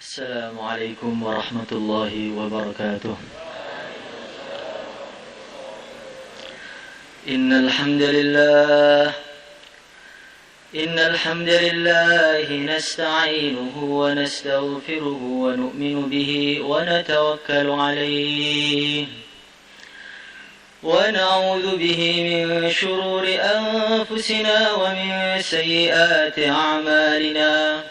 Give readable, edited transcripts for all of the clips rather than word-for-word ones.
السلام عليكم ورحمة الله وبركاته. إن الحمد لله نستعينه ونستغفره ونؤمن به ونتوكل عليه ونعوذ به من شرور أنفسنا ومن سيئات أعمالنا.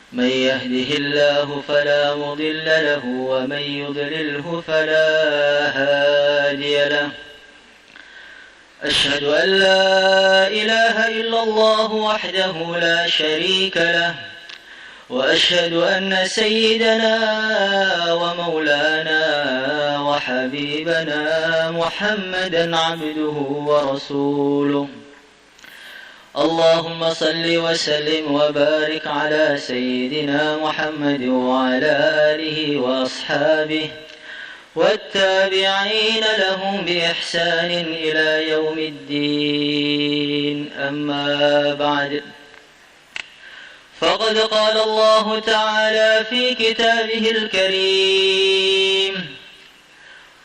من يهده الله فلا مضل له ومن يضلله فلا هادي له. أشهد أن لا إله إلا الله وحده لا شريك له وأشهد أن سيدنا ومولانا وحبيبنا محمدا عبده ورسوله. اللهم صل وسلم وبارك على سيدنا محمد وعلى آله وأصحابه والتابعين لهم بإحسان إلى يوم الدين. أما بعد، فقد قال الله تعالى في كتابه الكريم: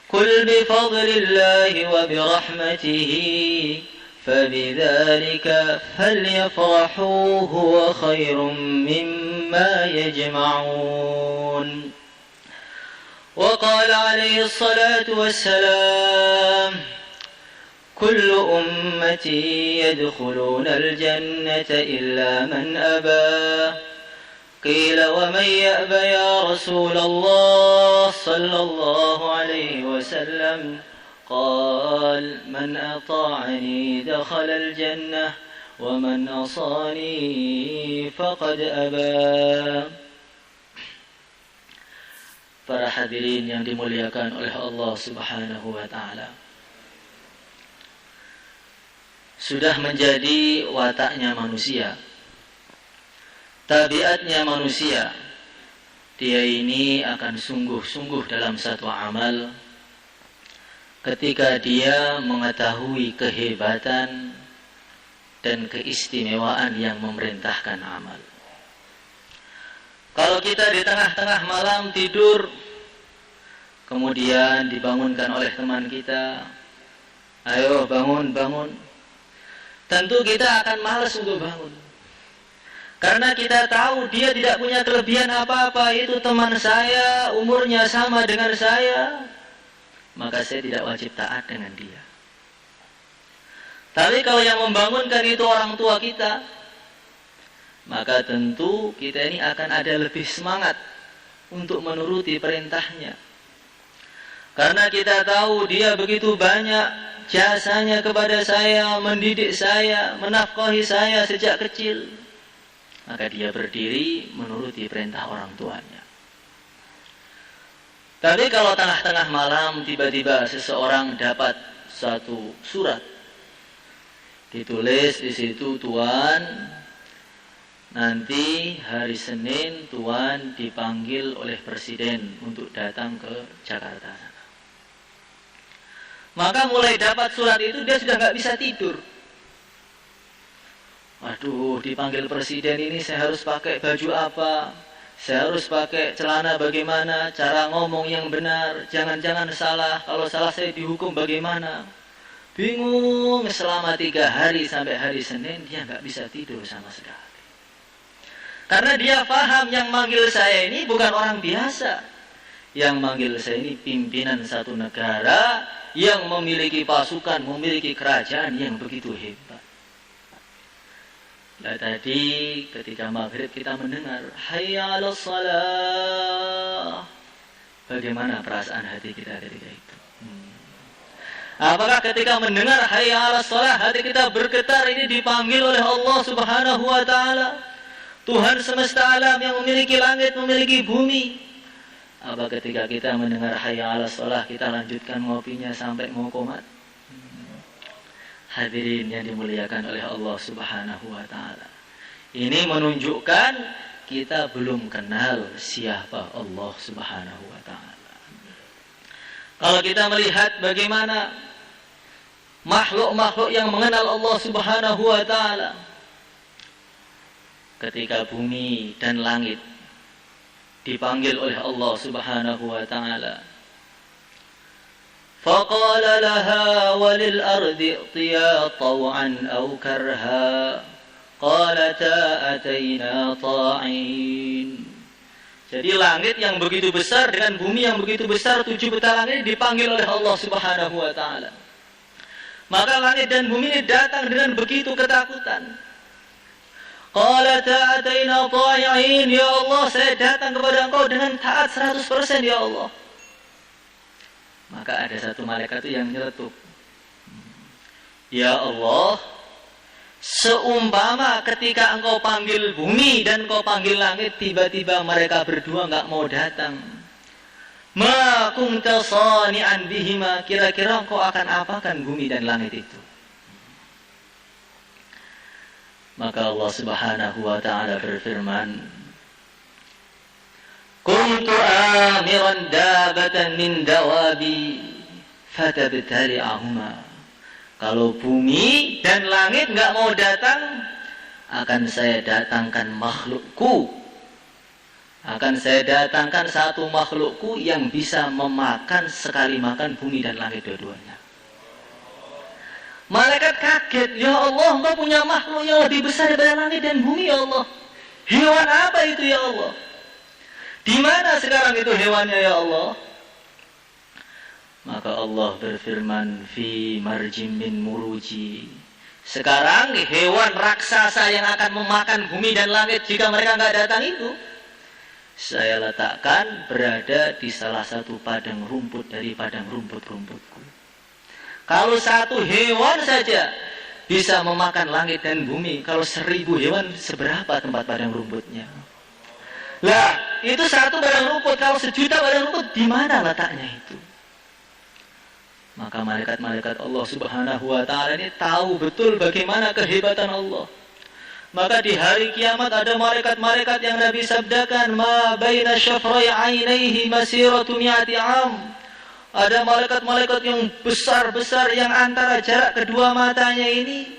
قل بفضل الله وبرحمته فبذلك فليفرحوا هو خير مما يجمعون. وقال عليه الصلاة والسلام: كل أمتي يدخلون الجنة إلا من أبى. قيل: ومن يأبى يا رسول الله صلى الله عليه وسلم؟ قال: من أطاعني دخل الجنة ومن عصاني فقد أبى. Para hadirin yang dimuliakan oleh Allah Subhanahu wa ta'ala, sudah menjadi wataknya manusia, tabiatnya manusia, dia ini akan sungguh-sungguh dalam satu amal ketika dia mengetahui kehebatan dan keistimewaan yang memerintahkan amal. Kalau kita di tengah-tengah malam tidur, kemudian dibangunkan oleh teman kita, ayo bangun, bangun. Tentu kita akan malas untuk bangun. Karena kita tahu dia tidak punya kelebihan apa-apa, itu teman saya, umurnya sama dengan saya, maka saya tidak wajib taat dengan dia. Tapi kalau yang membangunkan itu orang tua kita, maka tentu kita ini akan ada lebih semangat untuk menuruti perintahnya. Karena kita tahu dia begitu banyak jasanya kepada saya, mendidik saya, menafkahi saya sejak kecil. Maka dia berdiri menuruti perintah orang tuanya. Tapi kalau tengah-tengah malam tiba-tiba seseorang dapat satu surat, ditulis di situ, Tuan, nanti hari Senin Tuan dipanggil oleh Presiden untuk datang ke Jakarta. Maka mulai dapat surat itu dia sudah nggak bisa tidur. Waduh, dipanggil Presiden ini saya harus pakai baju apa? Saya harus pakai celana bagaimana? Cara ngomong yang benar, jangan-jangan salah. Kalau salah saya dihukum bagaimana? Bingung selama 3 hari sampai hari Senin dia nggak bisa tidur sama sekali. Karena dia paham yang manggil saya ini bukan orang biasa. Yang manggil saya ini pimpinan satu negara yang memiliki pasukan, memiliki kerajaan yang begitu hebat. Nah, tadi ketika maghrib kita mendengar hayya 'alas shalah. Bagaimana perasaan hati kita ketika itu? Apakah ketika mendengar hayya 'alas shalah hati kita bergetar, ini dipanggil oleh Allah Subhanahu wa ta'ala, Tuhan semesta alam yang memiliki langit, memiliki bumi? Apa ketika kita mendengar hayya 'alas shalah kita lanjutkan ngopinya sampai mau komat? Hadirin yang dimuliakan oleh Allah Subhanahu wa ta'ala, ini menunjukkan kita belum kenal siapa Allah Subhanahu wa ta'ala. Kalau kita melihat bagaimana makhluk-makhluk yang mengenal Allah Subhanahu wa ta'ala, ketika bumi dan langit dipanggil oleh Allah Subhanahu wa taala. Faqala laha walil ardi i'tiya taw'an aw karha qalata ataina ta'in. Jadi langit yang begitu besar dengan bumi yang begitu besar, 7 beta langit dipanggil oleh Allah Subhanahu wa taala. Maka langit dan bumi ini datang dengan begitu ketakutan. Qalata ataina ta'in, ya Allah, saya datang kepada Engkau dengan taat 100% ya Allah. Maka ada satu malaikat itu yang nyeletuk. Ya Allah, seumpama ketika Engkau panggil bumi dan Engkau panggil langit, tiba-tiba mereka berdua enggak mau datang. Ma kunta sani'an bihima, kira-kira Engkau akan apakan bumi dan langit itu? Maka Allah Subhanahu wa taala berfirman, kuntu amiran dabatan min dawabi fatabtali'ahuma. Kalau bumi dan langit enggak mau datang, akan saya datangkan makhlukku. Akan saya datangkan satu makhlukku yang bisa memakan sekali makan bumi dan langit dua-duanya. Malaikat kaget, ya Allah, Engkau punya makhluk yang lebih besar daripada langit dan bumi ya Allah. Hewan apa itu ya Allah? Di mana sekarang itu hewannya ya Allah? Maka Allah berfirman, fi marjim min muruji. Sekarang hewan raksasa yang akan memakan bumi dan langit jika mereka enggak datang itu, saya letakkan berada di salah satu padang rumput dari padang rumput-rumputku. Kalau satu hewan saja bisa memakan langit dan bumi, kalau 1000 hewan seberapa tempat padang rumputnya? Lah, itu satu padang rumput, kalau 1.000.000 padang rumput, di mana letaknya itu? Maka malaikat-malaikat Allah Subhanahu wa taala ini tahu betul bagaimana kehebatan Allah. Maka di hari kiamat ada malaikat-malaikat yang Nabi sabdakan, ma baina syafrai ainaihi masiratu mi'ati am. Ada malaikat-malaikat yang besar-besar yang antara jarak kedua matanya ini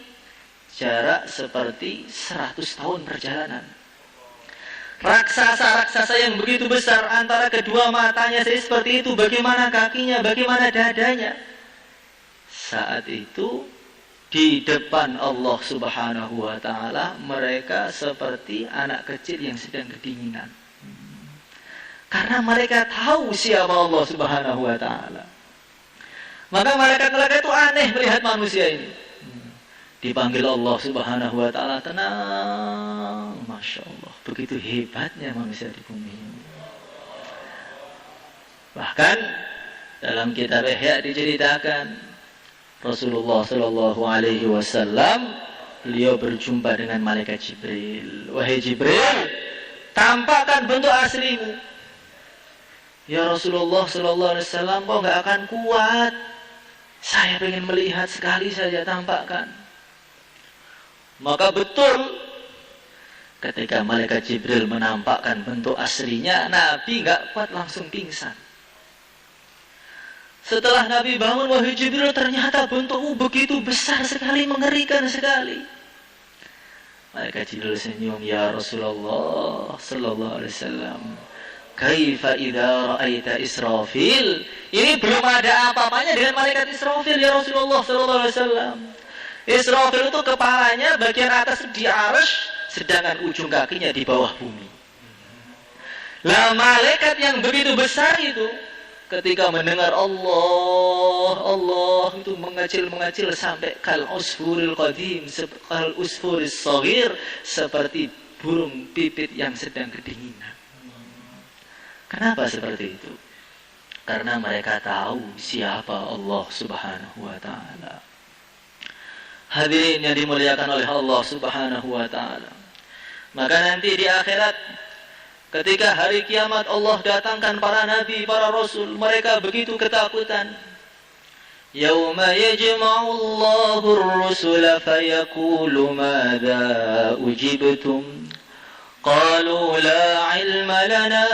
jarak seperti 100 tahun perjalanan. Raksasa-raksasa yang begitu besar antara kedua matanya seperti itu, bagaimana kakinya, bagaimana dadanya. Saat itu di depan Allah Subhanahu wa taala mereka seperti anak kecil yang sedang kedinginan. Karena mereka tahu siapa Allah Subhanahu wa taala. Maka malaikat-malaikat itu aneh melihat manusia ini. Dipanggil Allah Subhanahu wa taala, tenang, Masya Allah, begitu hebatnya manusia di bumi ini. Bahkan dalam kitab Ihya diceritakan Rasulullah sallallahu alaihi wasallam beliau berjumpa dengan malaikat Jibril. Wahai Jibril, tampakkan bentuk aslimu. Ya Rasulullah sallallahu alaihi wasallam, kok enggak akan kuat? Saya ingin melihat sekali saja, tampakkan. Maka betul ketika malaikat Jibril menampakkan bentuk aslinya, Nabi enggak kuat, langsung pingsan. Setelah Nabi bangun, wahai Jibril, ternyata bentukmu begitu besar sekali, mengerikan sekali. Malaikat Jibril senyum, ya Rasulullah sallallahu alaihi wasallam, kaifa idza ra'aita Israfil? Ini belum ada apa-apanya dengan malaikat Israfil ya Rasulullah sallallahu alaihi wasallam. Israfil itu kepalanya bagian atas di arsy, sedangkan ujung kakinya di bawah bumi. Lah malaikat yang begitu besar itu ketika mendengar Allah itu mengecil-mengecil sampai kal usfuril qadim, kal usfuris shaghir, seperti burung pipit yang sedang kedinginan. Kenapa seperti itu? Karena mereka tahu siapa Allah Subhanahu wa taala. Hadirin yang dimuliakan oleh Allah Subhanahu wa taala. Maka nanti di akhirat ketika hari kiamat Allah datangkan para nabi, para rasul, mereka begitu ketakutan. Yauma yajma'u Allahu ar-rusula fayaqulu madza ujibtum? Qalu la ilma lana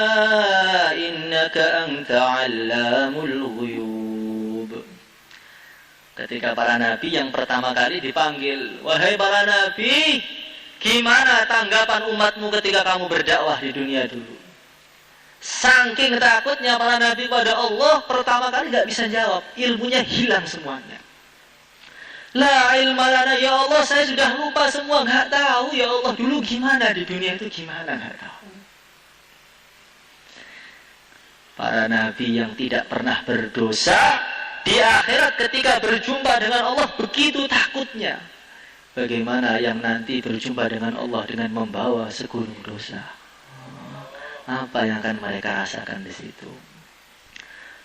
innaka anta 'allamul ghuyub. Ketika para nabi yang pertama kali dipanggil, wahai para nabi, gimana tanggapan umatmu ketika kamu berdakwah di dunia dulu? Saking takutnya para nabi pada Allah, pertama kali nggak bisa jawab, ilmunya hilang semuanya. La ilma lana, ya Allah saya sudah lupa semua, nggak tahu ya Allah dulu gimana di dunia itu gimana, nggak tahu. Para nabi yang tidak pernah berdosa di akhirat ketika berjumpa dengan Allah begitu takutnya. Bagaimana yang nanti berjumpa dengan Allah dengan membawa segunung dosa? Apa yang akan mereka rasakan di situ?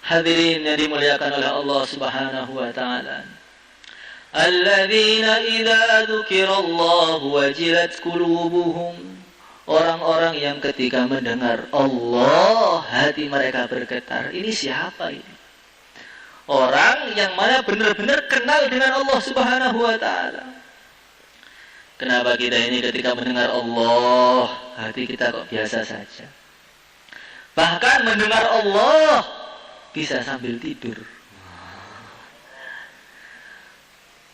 Hadirin yang dimuliakan oleh Allah Subhanahu wa taala. Alladzina idza dzukirallahu wajilat qulubuhum. Orang-orang yang ketika mendengar Allah hati mereka bergetar. Ini siapa ini? Orang yang mana benar-benar kenal dengan Allah Subhanahu wa taala. Kenapa kita ini ketika mendengar Allah hati kita kok biasa saja? Bahkan mendengar Allah bisa sambil tidur.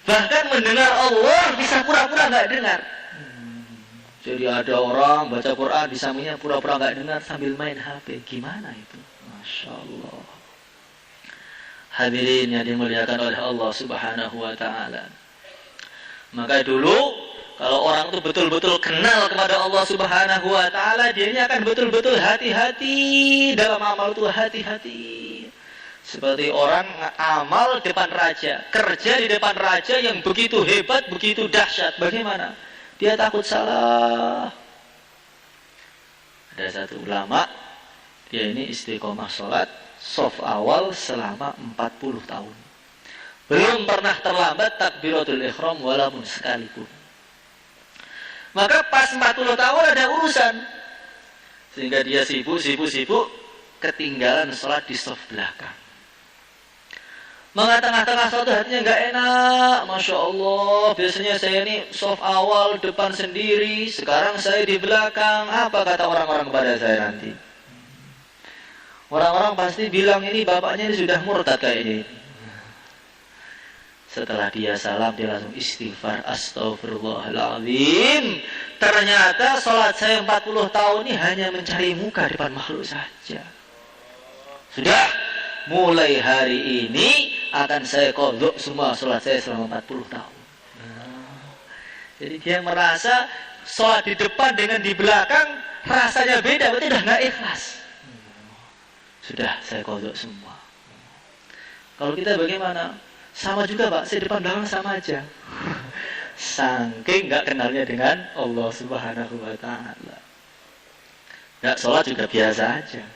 Bahkan mendengar Allah bisa pura-pura nggak dengar. Jadi ada orang baca Quran di sampingnya pura-pura nggak dengar sambil main HP. Gimana itu? Masya Allah. Hadirin yang dimuliakan oleh Allah Subhanahu wa taala. Maka dulu kalau orang itu betul-betul kenal kepada Allah Subhanahu wa taala, dia akan betul-betul hati-hati dalam amal itu, hati-hati. Seperti orang amal depan raja, kerja di depan raja yang begitu hebat, begitu dahsyat. Bagaimana? Dia takut salah. Ada satu ulama, dia ini istiqomah sholat, shaf awal selama 40 tahun. Belum pernah terlambat takbiratul ihram walaupun sekalipun. Maka pas 40 tahun ada urusan. Sehingga dia sibuk, ketinggalan sholat di shaf belakang. Maka tengah-tengah sholat hatinya nggak enak. Masya Allah, biasanya saya ini shaf awal depan sendiri, sekarang saya di belakang. Apa kata orang-orang kepada saya nanti? Orang-orang pasti bilang ini bapaknya ini sudah murtad kayaknya. Setelah dia salam, dia langsung istighfar, astaghfirullahaladzim. Ternyata sholat saya 40 tahun ini hanya mencari muka depan makhluk saja. Sudah, mulai hari ini akan saya qadha semua sholat saya selama 40 tahun. Jadi dia merasa sholat di depan dengan di belakang rasanya beda, berarti udah gak ikhlas. Sudah, saya qadha semua. Kalau kita bagaimana? Sama juga Pak, saya depan belakang sama aja. Saking gak kenalnya dengan Allah Subhanahu wa ta'ala. Gak sholat juga biasa aja.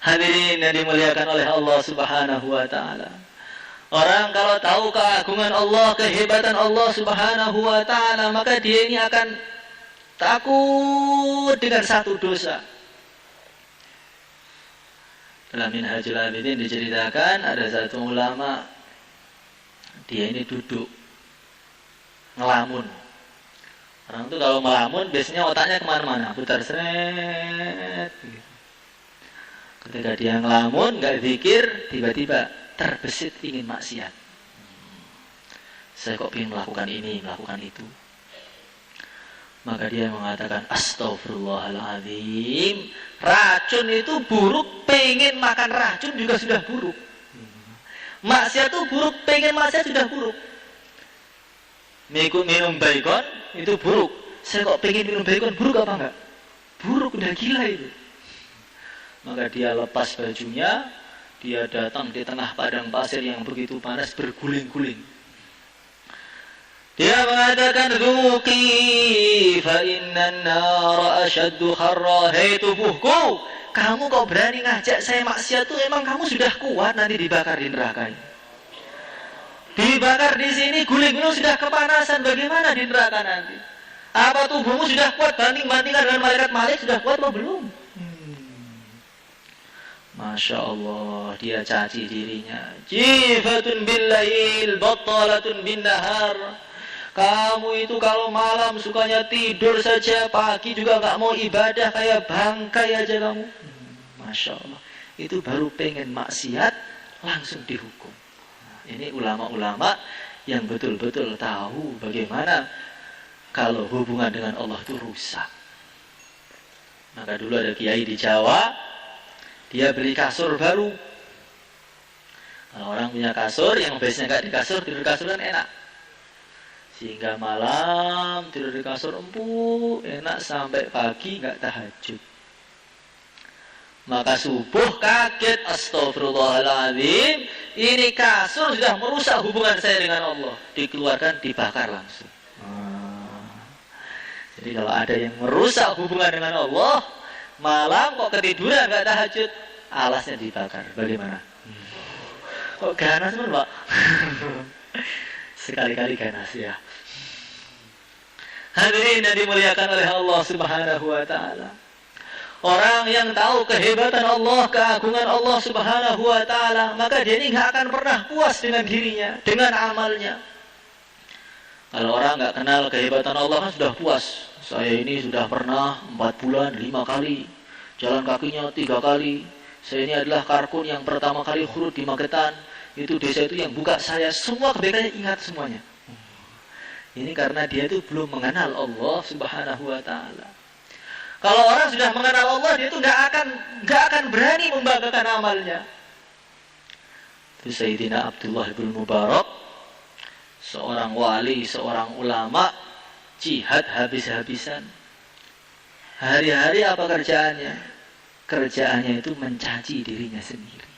Hadirin yang dimuliakan oleh Allah Subhanahu wa ta'ala. Orang kalau tahu keagungan Allah, kehebatan Allah Subhanahu wa ta'ala, maka dia ini akan takut dengan satu dosa. Dalam Minhajul Abidin diceritakan ada satu ulama, dia ini duduk ngelamun. Orang itu kalau melamun biasanya otaknya kemana-mana, putar seret. Ketika dia ngelamun, nggak zikir, tiba-tiba terbesit ingin maksiat. Saya kok ingin melakukan ini, melakukan itu. Maka dia mengatakan astaghfirullahaladzim. Racun itu buruk, pengen makan racun juga sudah buruk. Maksiat itu buruk, pengen maksiat sudah buruk. Minum baygon itu buruk. Saya kok pengen minum baygon, buruk apa enggak? Buruk, udah gila itu. Maka dia lepas bajunya, dia datang di tengah padang pasir yang begitu panas, berguling-guling. Dia mengatakan, "Dzuqi fa innan nar ashaddu kharra." Hei tubuhku, kamu kok berani ngajak saya maksiat tuh, emang kamu sudah kuat nanti dibakar di neraka ini. Dibakar di sini, guling-guling sudah kepanasan, bagaimana di neraka nanti? Apa tubuhmu sudah kuat banding-bandingkan dengan malaikat Malik, sudah kuat atau belum? Masya Allah, dia caci dirinya. Jifatun billail, battalatun bin nahar. Kamu itu kalau malam sukanya tidur saja, pagi juga gak mau ibadah, kayak bangkai aja kamu. Masya Allah, itu baru pengen maksiat, langsung dihukum. Ini ulama-ulama yang betul-betul tahu bagaimana kalau hubungan dengan Allah itu rusak. Maka dulu ada kiai di Jawa, dia beli kasur baru. Kalau orang punya kasur, yang biasanya nggak di kasur, tidur di kasur kan enak. Sehingga malam tidur di kasur empuk, enak sampai pagi nggak tahajud. Maka subuh kaget, astagfirullahaladzim, ini kasur sudah merusak hubungan saya dengan Allah. Dikeluarkan, dibakar langsung. Jadi kalau ada yang merusak hubungan dengan Allah, malam kok ketiduran nggak tahajud, alasnya dibakar. Bagaimana? Kok ganas pun, Pak? Sekali-kali ganas ya. Hadirin yang dimuliakan oleh Allah Subhanahu wa taala. Orang yang tahu kehebatan Allah, keagungan Allah Subhanahu wa taala, maka dia ini nggak akan pernah puas dengan dirinya, dengan amalnya. Kalau orang nggak kenal kehebatan Allah kan sudah puas. Saya ini sudah pernah 4 bulan 5 kali, jalan kakinya 3 kali. Saya ini adalah karkun yang pertama kali khurud di Magetan. Itu desa itu yang buka saya, semua kebaikannya ingat semuanya. Ini karena dia itu belum mengenal Allah Subhanahu wa taala. Kalau orang sudah mengenal Allah, dia itu nggak akan berani membanggakan amalnya. Itu Sayyidina Abdullah bin Mubarak, seorang wali, seorang ulama, jihad habis-habisan. Hari-hari apa kerjaannya? Kerjaannya itu mencaci dirinya sendiri.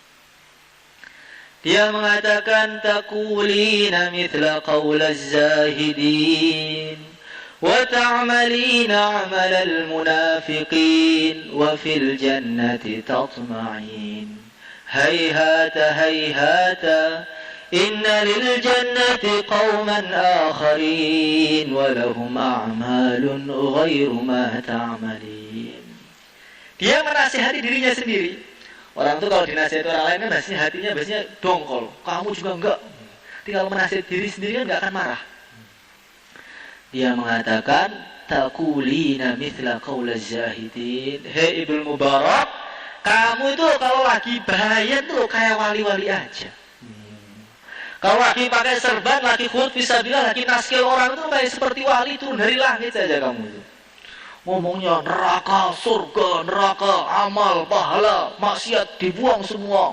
Dia mengatakan, taqulina mithla qaulaz zahidin wa ta'malina 'amalal munafiqin wa fil jannati tatma'in. Hayhata hayhata inna lil jannati qauman akharin wa lahum a'malun ghairu ma ta'malin. Dia menasihati dirinya sendiri. Orang itu kalau dinasihati orang lain kan hatinya biasanya dongkol. Kamu juga enggak. Tapi kalau menasihati diri sendiri kan enggak akan marah. Dia mengatakan, taqulina mithla qaulaz zahidin. Hei Ibnu Mubarak, kamu itu kalau lagi bahaya tuh kayak wali-wali aja. Kalau lagi pakai serban, lagi khut fisabilillah, lagi naskil orang itu kayak seperti wali turun dari langit saja kamu itu. Ngomongnya neraka, surga, neraka, amal, pahala, maksiat dibuang semua.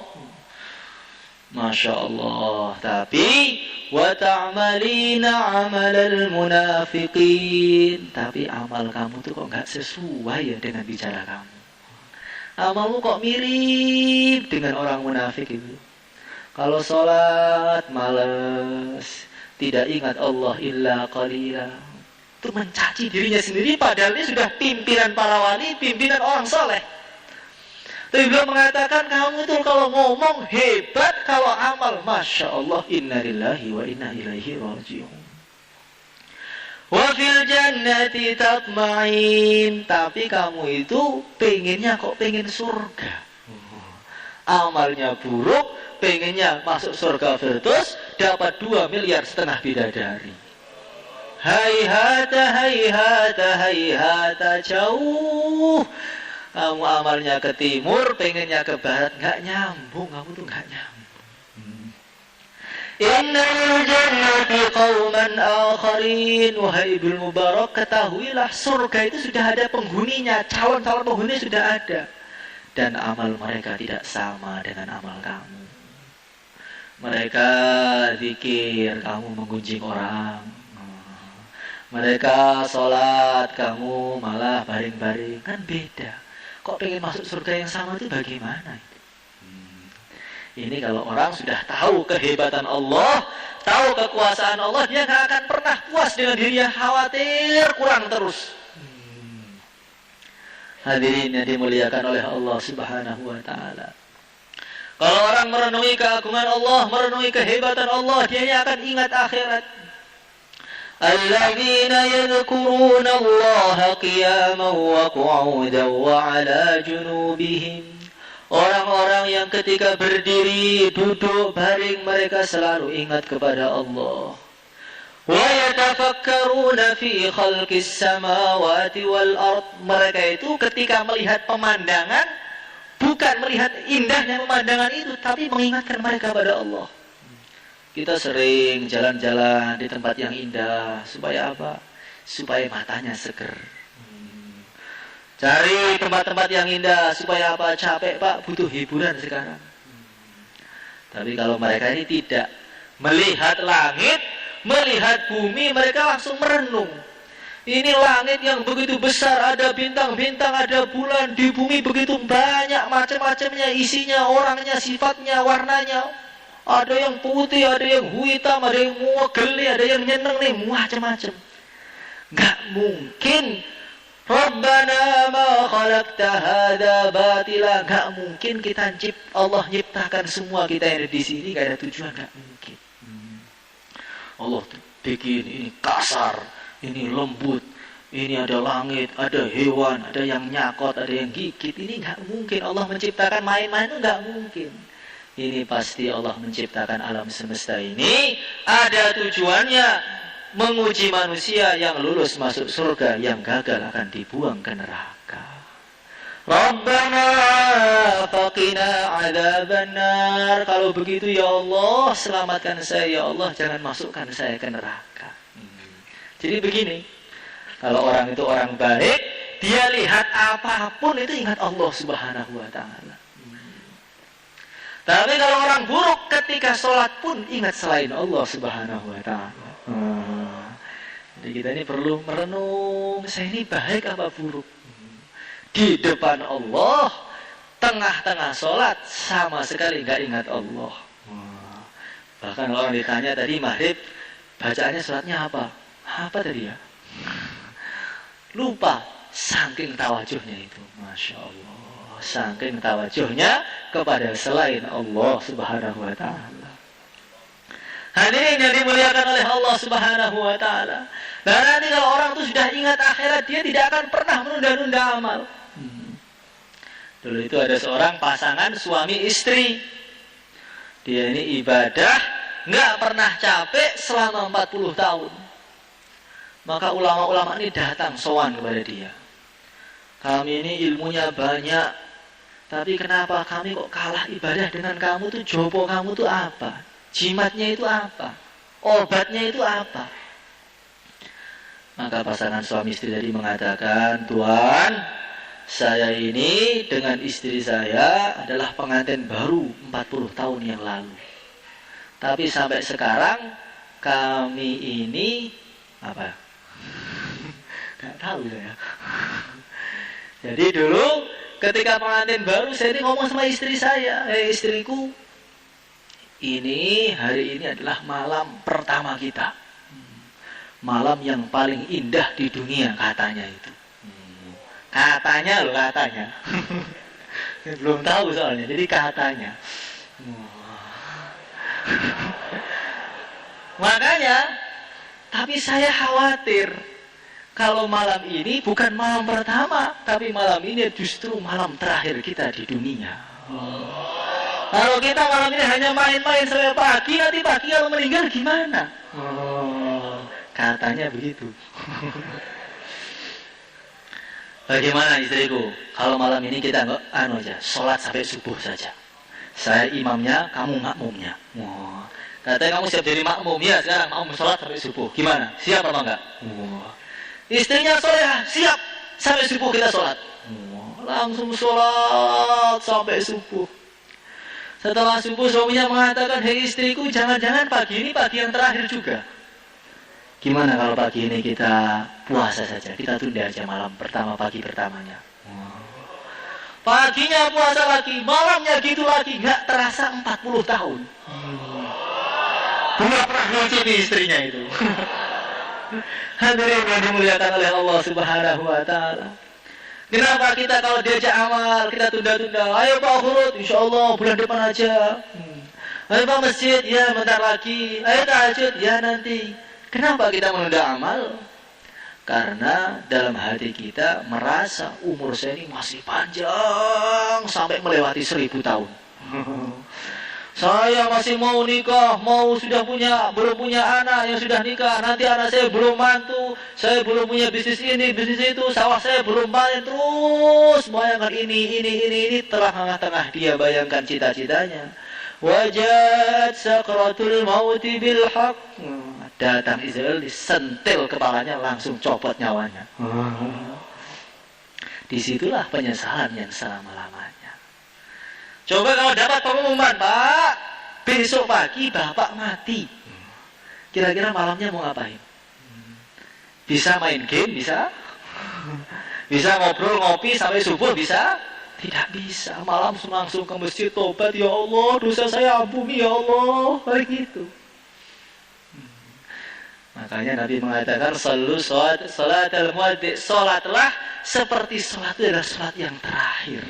Masya Allah. Tapi wa ta'malina 'amalal munafiqin. Tapi amal kamu tuh kok nggak sesuai ya dengan bicara kamu. Amalmu kok mirip dengan orang munafik itu. Kalau sholat malas, tidak ingat Allah illa qalila. Itu mencaci dirinya sendiri, padahal ini sudah pimpinan para wali, pimpinan orang soleh. Tapi beliau mengatakan, kamu itu kalau ngomong hebat, kalau amal, Masya Allah, inna lillahi wa inna ilaihi raji'un. Wa fil jannati tatma'in. Tapi kamu itu pengennya kok pengen surga. Amalnya buruk, pengennya masuk surga Firdaus, dapat 2,5 miliar bidadari. Hayhata, hayhata, hayhata, jauh. Kamu amalnya ke timur, pengennya ke barat, nggak nyambung. Kamu tuh nggak nyambung. Innal jannati qauman akharin. Wahai Ibnu Mubarak, ketahuilah surga itu sudah ada penghuninya, calon-calon penghuni sudah ada. Dan amal mereka tidak sama dengan amal kamu. Mereka zikir, kamu menggunjing orang. Mereka sholat, kamu malah baring-baring. Kan beda. Kok pengen masuk surga yang sama itu bagaimana? Ini kalau orang sudah tahu kehebatan Allah, tahu kekuasaan Allah, dia gak akan pernah puas dengan dirinya, khawatir kurang terus. Hadirin yang dimuliakan oleh Allah Subhanahu wa ta'ala. Kalau orang merenungi keagungan Allah, merenungi kehebatan Allah, dia akan ingat akhirat. Alladzina yadhkuruna Allah qiyaman wa qu'udan wa 'ala junubihim. Orang-orang yang ketika berdiri, duduk, baring, mereka selalu ingat kepada Allah. Wa yatafakkaruna fi khalqis samawati wal ard. Mereka itu ketika melihat pemandangan, bukan melihat indahnya pemandangan itu, tapi mengingatkan mereka pada Allah. Kita sering jalan-jalan di tempat yang indah. Supaya apa? Supaya matanya seger. Cari tempat-tempat yang indah supaya apa? Capek Pak, butuh hiburan sekarang. Tapi kalau mereka ini tidak melihat langit, melihat bumi, mereka langsung merenung. Ini langit yang begitu besar, ada bintang-bintang, ada bulan, di bumi begitu banyak macam-macamnya, isinya, orangnya, sifatnya, warnanya. Ada yang putih, ada yang hitam, ada yang geli, ada yang nyeneng nih, macam-macam. Gak mungkin Rabbana ma khalaqta hadza batila, gak mungkin Allah nyiptakan semua kita yang ada di sini gak ada tujuan, gak mungkin. Allah bikin ini kasar, ini lembut, ini ada langit, ada hewan, ada yang nyakot, ada yang gigit. Ini gak mungkin Allah menciptakan main-main, itu gak mungkin. Ini pasti Allah menciptakan alam semesta ini ada tujuannya, menguji manusia. Yang lulus masuk surga, yang gagal akan dibuang ke neraka. Rabbana faqina adzabannar. Kalau begitu ya Allah, selamatkan saya ya Allah, jangan masukkan saya ke neraka. Jadi begini, kalau orang itu orang baik, dia lihat apapun itu ingat Allah Subhanahu wa taala. Tapi kalau orang buruk, ketika sholat pun ingat selain Allah Subhanahu wa taala. Jadi kita ini perlu merenung, saya ini baik apa buruk. Di depan Allah, tengah-tengah sholat, sama sekali nggak ingat Allah. Bahkan orang ditanya tadi maghrib, bacaannya sholatnya apa? Apa tadi ya? Lupa, saking tawajuhnya itu. Masya Allah, saking tawajuhnya kepada selain Allah Subhanahu wa ta'ala. Hadirin yang dimuliakan oleh Allah Subhanahu wa ta'ala. Dan nanti kalau orang itu sudah ingat akhirat, dia tidak akan pernah menunda-nunda amal. Dulu itu ada seorang pasangan suami istri. Dia ini ibadah nggak pernah capek selama 40 tahun. Maka ulama-ulama ini datang sowan kepada dia. Kami ini ilmunya banyak, tapi kenapa kami kok kalah ibadah dengan kamu tuh? Jopo kamu tuh apa? Jimatnya itu apa? Obatnya itu apa? Maka pasangan suami istri tadi mengatakan, Tuan, saya ini dengan istri saya adalah pengantin baru 40 tahun yang lalu. Tapi sampai sekarang kami ini apa? Gak tahu saya. Jadi dulu ketika pengantin baru saya ini ngomong sama istri saya, istriku, ini hari ini adalah malam pertama kita. Malam yang paling indah di dunia katanya itu. Katanya loh, katanya. Belum tahu soalnya, jadi katanya. Makanya, tapi saya khawatir kalau malam ini bukan malam pertama, tapi malam ini justru malam terakhir kita di dunia. Kalau kita malam ini hanya main-main sampai pagi, nanti pagi kalau meninggal gimana? Katanya begitu. Bagaimana istriku? Kalau malam ini kita nggak aja, sholat sampai subuh saja. Saya imamnya, kamu makmumnya. Katanya kamu siap jadi makmum, ya sekarang makmum sholat sampai subuh. Gimana? Siap apa enggak? Istrinya solehah, siap sampai subuh kita sholat. Langsung sholat sampai subuh. Setelah subuh suaminya mengatakan, hei istriku, jangan-jangan pagi ini pagi yang terakhir juga. Gimana kalau pagi ini kita puasa saja, kita tunda aja malam pertama, pagi pertamanya. Paginya puasa lagi, malamnya gitu lagi, nggak terasa 40 tahun. Nggak pernah ngicipi istrinya itu. Hadirin yang dimuliakan oleh Allah Subhanahu wa ta'ala. Kenapa kita kalau diajak amal, kita tunda-tunda? Ayo Pak Khurud, insya Allah bulan depan aja. Ayo Pak Masjid, ya bentar lagi. Ayo tahajud, ya nanti. Kenapa kita menunda amal? Karena dalam hati kita merasa umur saya ini masih panjang sampai melewati 1000 tahun. Saya masih mau nikah, belum punya anak yang sudah nikah. Nanti anak saya belum mantu, saya belum punya bisnis ini, bisnis itu, sawah saya belum panen. Terus bayangkan ini tengah-tengah dia bayangkan cita-citanya. Wajat sakratul mauti bil haq. Datang Israel, disentil kepalanya, langsung copot nyawanya. Disitulah penyesalan yang selama-lamanya. Coba kalau dapat pengumuman, Pak, besok pagi Bapak mati. Kira-kira malamnya mau ngapain? Bisa main game, bisa? Bisa ngobrol, ngopi sampai subuh, bisa? Tidak bisa. Malam langsung ke masjid tobat, ya Allah, dosa saya ampuni, ya Allah. Kayak gitu. Makanya Nabi mengatakan, Sallu salat al-muaddi, salatlah seperti salat itu adalah salat yang terakhir.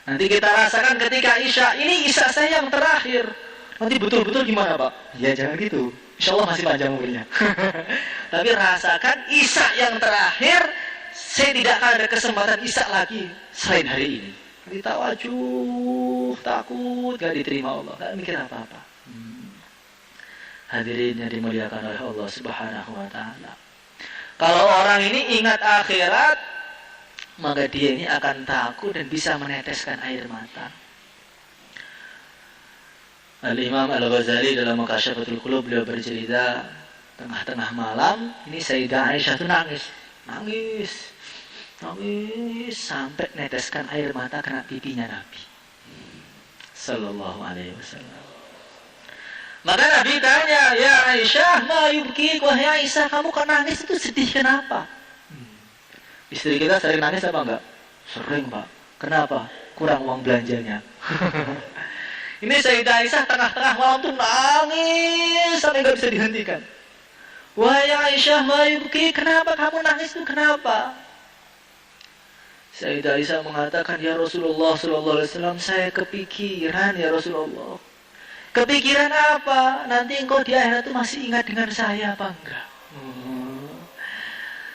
Nanti kita rasakan ketika Isya, ini Isya saya yang terakhir. Nanti betul-betul gimana, Pak? Ya jangan gitu. Insya Allah masih panjang umurnya. Tapi rasakan Isya yang terakhir, saya tidak akan ada kesempatan Isya lagi selain hari ini. Nanti tawajuh, takut, gak diterima Allah, gak mikir apa-apa. Hadirin yang dimuliakan oleh Allah Subhanahu wa ta'ala. Kalau orang ini ingat akhirat, maka dia ini akan takut dan bisa meneteskan air mata. Al-Imam Al-Ghazali dalam Muqasyafatul Qulub beliau bercerita, tengah-tengah malam ini Sayyidah Aisyah itu nangis sampai neteskan air mata kena pipinya Nabi Sallallahu Alaihi Wasallam. Maka Nabi tanya, ya Aisyah, ma yubki, wahai Aisyah, kamu kan nangis itu sedih kenapa? Istri kita sering nangis apa enggak? Sering, Pak. Kenapa? Kurang uang belanjanya. Ini Sayyidah Aisyah tengah-tengah malam tuh nangis sampai nggak bisa dihentikan. Wahai Aisyah, ma yubki, kenapa kamu nangis itu kenapa? Sayyidah Aisyah mengatakan, ya Rasulullah Sallallahu Alaihi Wasallam, saya kepikiran ya Rasulullah. Kepikiran apa? Nanti engkau di akhirat itu masih ingat dengan saya apa enggak?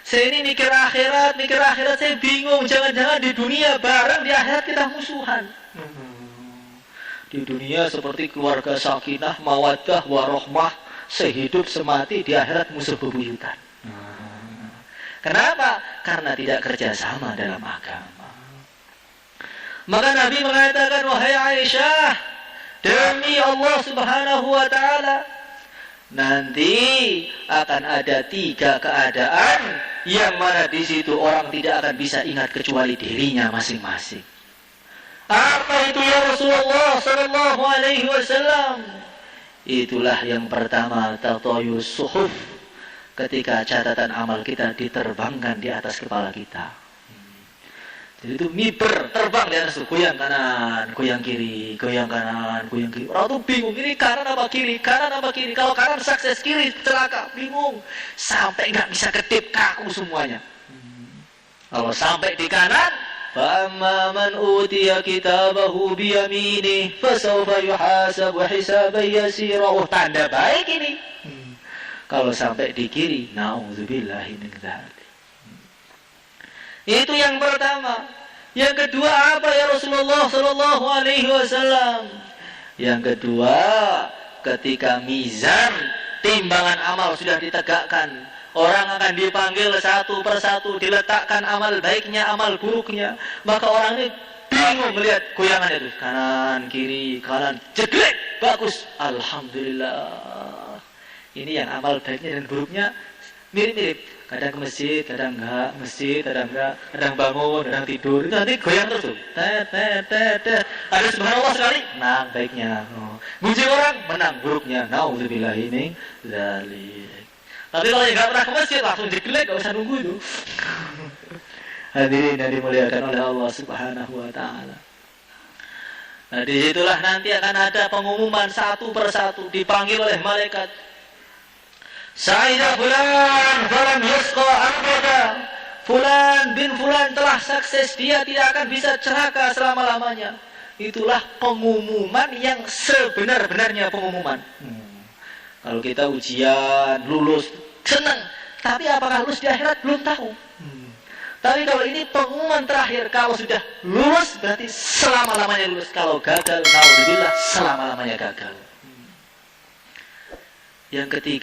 Saya ini mikir akhirat saya bingung. Jangan-jangan di dunia bareng, di akhirat kita musuhan. Di dunia seperti keluarga sakinah, mawaddah, warohmah, sehidup semati, di akhirat musuh bebuyutan. Kenapa? Karena tidak kerjasama dalam agama. Maka Nabi mengatakan, wahai Aisyah, demi Allah Subhanahu wa ta'ala, nanti akan ada 3 keadaan yang mana di situ orang tidak akan bisa ingat kecuali dirinya masing-masing. Apa itu ya Rasulullah Sallallahu Alaihi Wasallam? Itulah yang pertama, tatayus suhuf, ketika catatan amal kita diterbangkan di atas kepala kita. Jadi itu miber, terbang di atas itu, goyang kanan, goyang kiri, goyang kanan, goyang kiri. Orang tuh bingung, ini kanan apa kiri, kanan apa kiri. Kalau kanan sukses, kiri celaka, bingung. Sampai nggak bisa kedip, kaku semuanya. Kalau sampai di kanan, فَأَمَّا مَنْ أُوتِيَ كِتَابَهُ بِيَمِينِهِ فَسَوْفَ يُحَاسَبُ حِسَابًا يَسِيرًا. Oh, tanda baik ini. Kalau sampai di kiri, na'udzubillahi min dzalik. Itu yang pertama. Yang kedua apa ya Rasulullah Sallallahu Alaihi Wasallam? Yang kedua, ketika mizan timbangan amal sudah ditegakkan, orang akan dipanggil satu persatu, diletakkan amal baiknya, amal buruknya. Maka orang ini bingung melihat goyangan itu, kanan, kiri, kanan, jeglek, bagus, alhamdulillah. Ini yang amal baiknya dan buruknya mirip-mirip. Kadang ke masjid, kadang enggak, masjid, kadang enggak, kadang bangun, kadang tidur. Itu nanti goyang terus tuh. Ada subhanallah sekali, menang baiknya. Muji orang, menang buruknya. Na'udzubillahi min dzalik. Tapi kalau yang enggak pernah ke masjid, langsung jeglek, enggak usah nunggu itu. Hadirin yang dimuliakan oleh Allah Subhanahu wa ta'ala. Nah, disitulah nanti akan ada pengumuman satu persatu, dipanggil oleh malaikat. Sa'ida fulan yusqa abada. Fulan bin fulan telah sukses, dia tidak akan bisa celaka selama-lamanya. Itulah pengumuman yang sebenar-benarnya pengumuman. Kalau kita ujian, lulus, senang. Tapi apakah lulus di akhirat? Belum tahu. Tapi kalau ini pengumuman terakhir, kalau sudah lulus, berarti selama-lamanya lulus. Kalau gagal, na'udzubillah, selama-lamanya gagal. Yang ketiga,